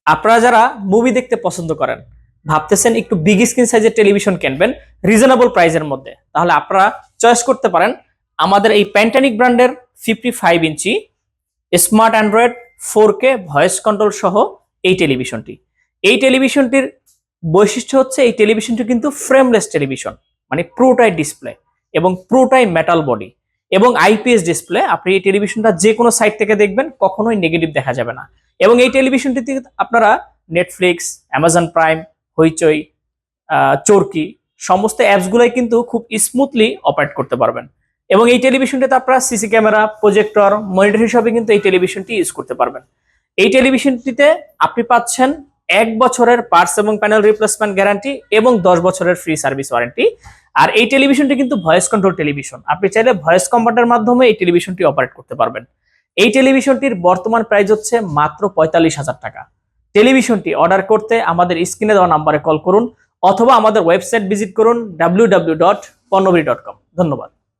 আপনারা যারা মুভি দেখতে পছন্দ করেন, ভাবতেছেন একটু বিগ স্ক্রিন সাইজের টেলিভিশন কিনবেন রিজনেবল প্রাইসের মধ্যে, তাহলে আপনারা চয়েস করতে পারেন আমাদের এই প্যান্টানিক ব্র্যান্ডের 55 ইঞ্চি smart Android 4K voice control সহ এই টেলিভিশনটি। এই টেলিভিশনটির বৈশিষ্ট্য হচ্ছে এই টেলিভিশনটি কিন্তু ফ্রেমলেস টেলিভিশন, মানে পুরোটাই ডিসপ্লে এবং পুরোটাই মেটাল বডি এবং আইপিএস ডিসপ্লে। আপনি এই টেলিভিশনটা যে কোনো সাইড থেকে দেখবেন, কখনোই নেগেটিভ দেখা যাবে না। এবং এই টেলিভিশনটিতে আপনারা নেটফ্লিক্স, অ্যামাজন প্রাইম, হইচই, চরকি সমস্ত অ্যাপসগুলোই কিন্তু খুব স্মুথলি অপারেট করতে পারবেন। এবং এই টেলিভিশনটিতে আপনারা সিসি ক্যামেরা, প্রজেক্টর, মনিটর হিসাবে কিন্তু এই টেলিভিশনটি ইউজ করতে পারবেন। এই টেলিভিশনটিতে আপনি পাচ্ছেন 1 বছরের পার্টস এবং প্যানেল রিপ্লেসমেন্ট গ্যারান্টি এবং 10 বছরের ফ্রি সার্ভিস ওয়ারেন্টি। আর এই টেলিভিশনটি কিন্তু ভয়েস কন্ট্রোল টেলিভিশন, আপনি চাইলে ভয়েস কমান্ডের মাধ্যমে এই টেলিভিশনটি অপারেট করতে পারবেন। এই টেলিভিশনটির বর্তমান প্রাইস হচ্ছে মাত্র 45,000 টাকা। টেলিভিশনটি অর্ডার করতে আমাদের স্ক্রিনে দেওয়া নাম্বারে কল করুন অথবা আমাদের ওয়েবসাইট ভিজিট করুন www.ponnobiri.com। ধন্যবাদ।